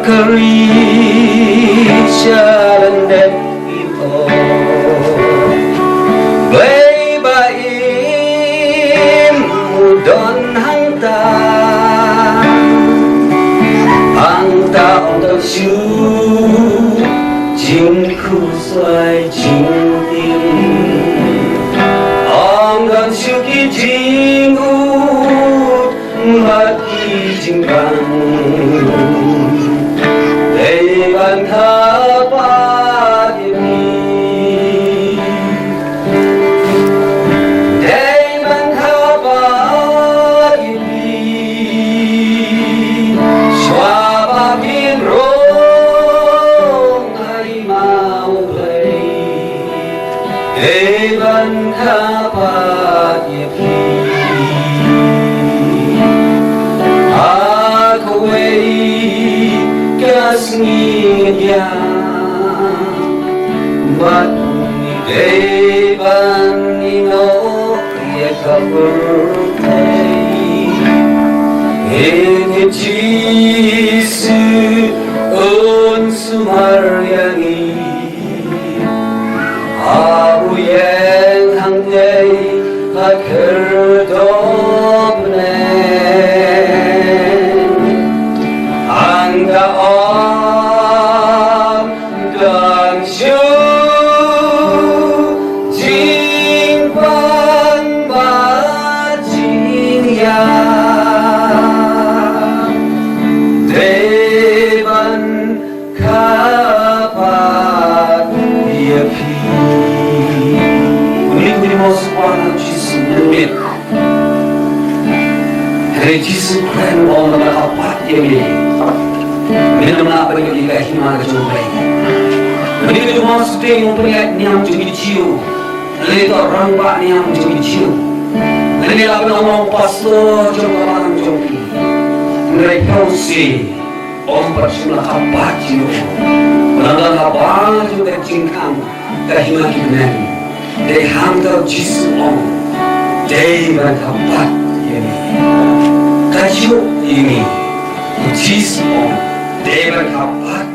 Kerjalan dan itu Baik-baik mudon hangta Hangta untuk syu Jing khu xoay jing tim Ông đơn syu ki jing ut Mất ki jing băng Ban kapagimi Day ban kapagimi Swabagin rong ay maulay Day ban kapagimi Ako ay kasngnya mat ni devan ino ya kapurtai ene jisu on sumaryangi abu yang hangai hakerdobne angga dan syu jing pan ba jing ya devan kapat dia pi Uli mau sekolah jisu mit hari jisu kan orang kapat dia mi minum apa yang dia hima kejumpai Mereka cuma sedih memperlihat niam jadi ciu Mereka orang bak niam jadi ciu Mereka ngomong pastor jom orang jompi Mereka usih Om perjumlah apa ciu Mereka apa juga jingkam Kahima kibnani Dari hamdal jisu om Dari mereka apa ini Kaciu ini Jisu om Dari mereka apa